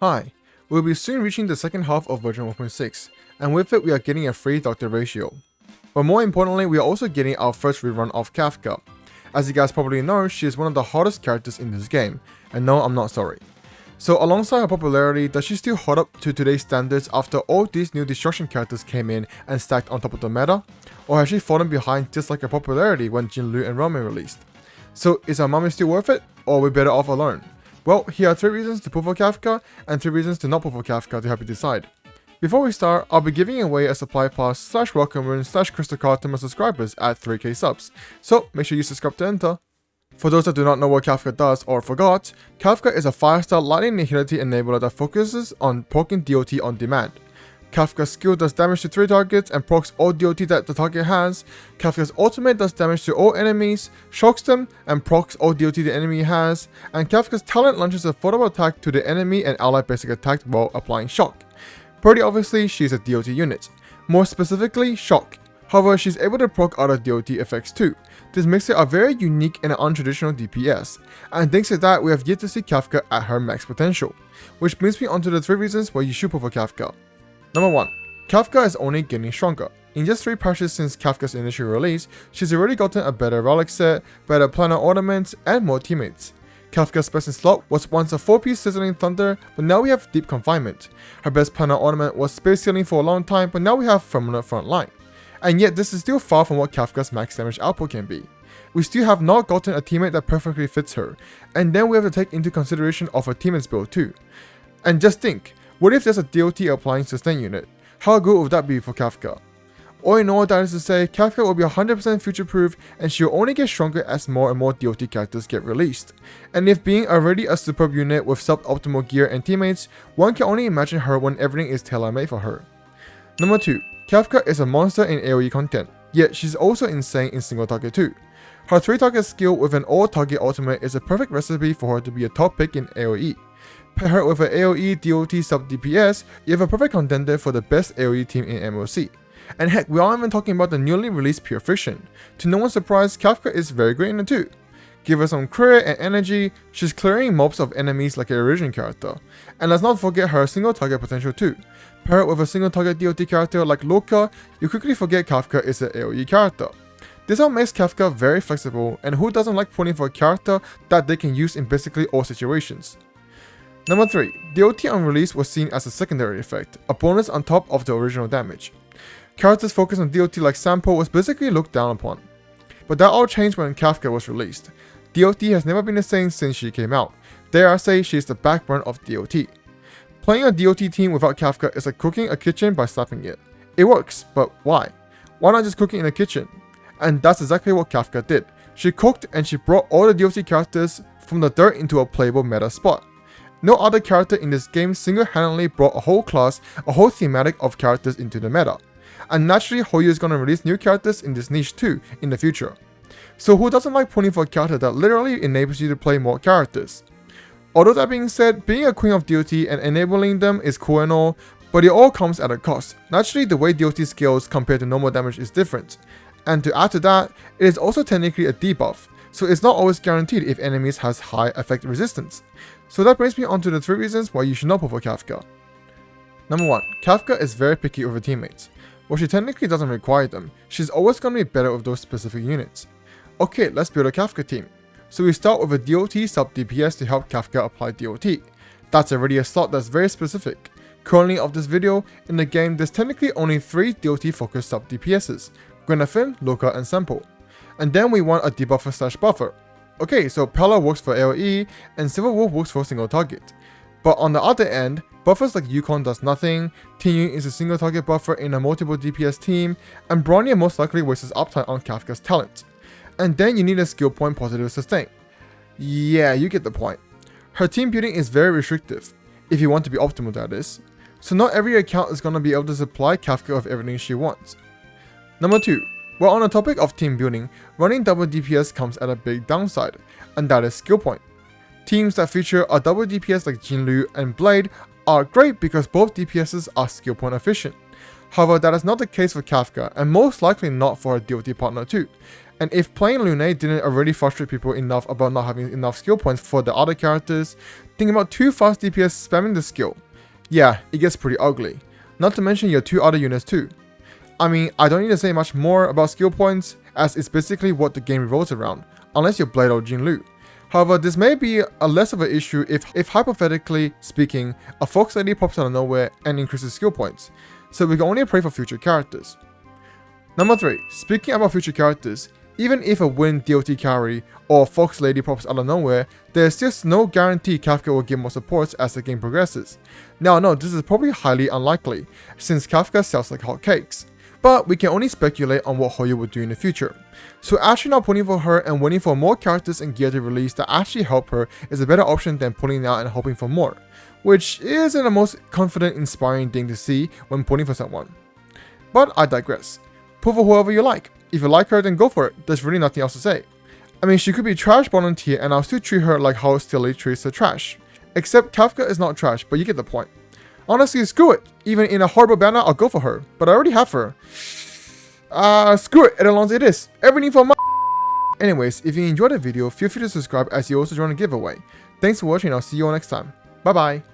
Hi, we'll be soon reaching the second half of version 1.6, and with it we are getting a free doctor ratio. But more importantly, we are also getting our first rerun of Kafka. As you guys probably know, she is one of the hardest characters in this game, and no, I'm not sorry. So alongside her popularity, does she still hold up to today's standards after all these new destruction characters came in and stacked on top of the meta? Or has she fallen behind just like her popularity when Jinlu and Roman released? So is our mommy still worth it, or are we better off alone? Well, here are 3 reasons to pull for Kafka, and 3 reasons to not pull for Kafka to help you decide. Before we start, I'll be giving away a supply pass / welcome rune / crystal card to my subscribers at 3k subs, so make sure you subscribe to enter. For those that do not know what Kafka does or forgot, Kafka is a 5-star lightning nihility enabler that focuses on proccing DOT on demand. Kafka's skill does damage to 3 targets and procs all DOT that the target has. Kafka's ultimate does damage to all enemies, shocks them, and procs all DOT the enemy has. And Kafka's talent launches a photo attack to the enemy and ally basic attack while applying shock. Pretty obviously, she's a DOT unit. More specifically, shock. However, she's able to proc other DOT effects too. This makes her a very unique and untraditional DPS. And thanks to that, we have yet to see Kafka at her max potential. Which brings me on to the 3 reasons why you should pull for Kafka. Number 1. Kafka is only getting stronger. In just 3 patches since Kafka's initial release, she's already gotten a better relic set, better planar ornaments, and more teammates. Kafka's best in slot was once a 4-piece sizzling thunder, but now we have deep confinement. Her best planar ornament was space sealing for a long time, but now we have permanent front line. And yet this is still far from what Kafka's max damage output can be. We still have not gotten a teammate that perfectly fits her, and then we have to take into consideration of her teammate's build too. And just think, what if there's a DOT applying sustain unit? How good would that be for Kafka? All in all, that is to say, Kafka will be 100% future-proof and she will only get stronger as more and more DOT characters get released. And if being already a superb unit with sub-optimal gear and teammates, one can only imagine her when everything is tailor-made for her. Number 2. Kafka is a monster in AOE content, yet she's also insane in single target too. Her 3-target skill with an all-target ultimate is a perfect recipe for her to be a top pick in AOE. Pair her with an AOE DOT sub DPS, you have a perfect contender for the best AOE team in MOC. And heck, we aren't even talking about the newly released Pure Friction. To no one's surprise, Kafka is very great in it too. Give her some crit and energy, she's clearing mobs of enemies like an original character. And let's not forget her single target potential too. Pair it with a single target DOT character like Loka, you quickly forget Kafka is an AOE character. This all makes Kafka very flexible, and who doesn't like pulling for a character that they can use in basically all situations. Number 3. DOT on release was seen as a secondary effect, a bonus on top of the original damage. Characters focused on DOT like Sampo was basically looked down upon. But that all changed when Kafka was released. DOT has never been the same since she came out. Dare I say she is the backbone of DOT. Playing a DOT team without Kafka is like cooking a kitchen by slapping it. It works, but why? Why not just cook it in the kitchen? And that's exactly what Kafka did. She cooked and she brought all the DOT characters from the dirt into a playable meta spot. No other character in this game single-handedly brought a whole class, a whole thematic of characters into the meta. And naturally, Hoyu is gonna release new characters in this niche too in the future. So who doesn't like pulling for a character that literally enables you to play more characters? Although that being said, being a queen of DOT and enabling them is cool and all, but it all comes at a cost. Naturally, the way DOT scales compared to normal damage is different. And to add to that, it is also technically a debuff, so it's not always guaranteed if enemies has high effect resistance. So that brings me on to the 3 reasons why you should not pull for Kafka. Number 1. Kafka is very picky with her teammates. While she technically doesn't require them, she's always going to be better with those specific units. Okay, let's build a Kafka team. So we start with a DOT sub DPS to help Kafka apply DOT. That's already a slot that's very specific. Currently of this video, in the game there's technically only 3 DOT focused sub DPSs, Grenafin, Loka, and Sampo. And then we want a debuffer / buffer. Okay, so Pella works for AOE, and Silver Wolf works for single target. But on the other end, buffers like Yukon does nothing, Tinyun is a single target buffer in a multiple DPS team, and Bronya most likely wastes uptime on Kafka's talent. And then you need a skill point positive sustain. Yeah, you get the point. Her team building is very restrictive, if you want to be optimal that is. So not every account is gonna be able to supply Kafka with everything she wants. Number 2. Well, on the topic of team building, running double DPS comes at a big downside, and that is skill point. Teams that feature a double DPS like Jinlu and Blade are great because both DPSs are skill point efficient. However, that is not the case for Kafka, and most likely not for her DOT partner too. And if playing Lune didn't already frustrate people enough about not having enough skill points for the other characters, think about 2 fast DPS spamming the skill. Yeah, it gets pretty ugly. Not to mention your 2 other units too. I mean, I don't need to say much more about skill points, as it's basically what the game revolves around, unless you're Blade or Jinlu. However, this may be a less of an issue if hypothetically speaking, a Fox Lady pops out of nowhere and increases skill points, so we can only pray for future characters. Number 3, speaking about future characters, even if a Wind DOT carry or Fox Lady pops out of nowhere, there's just no guarantee Kafka will get more supports as the game progresses. Now I know this is probably highly unlikely, since Kafka sells like hotcakes, but we can only speculate on what Hoyo would do in the future. So actually not pulling for her and waiting for more characters and gear to release that actually help her is a better option than pulling out and hoping for more, which isn't the most confident, inspiring thing to see when pulling for someone. But I digress. Pull for whoever you like. If you like her, then go for it. There's really nothing else to say. I mean, she could be trash bottom tier and I'll still treat her like how Stilly treats her trash. Except Kafka is not trash, but you get the point. Honestly, screw it. Even in a horrible banner, I'll go for her. But I already have her. Screw it. Edelon's it is. Everything for my... Anyways, if you enjoyed the video, feel free to subscribe as you also join a giveaway. Thanks for watching, I'll see you all next time. Bye bye.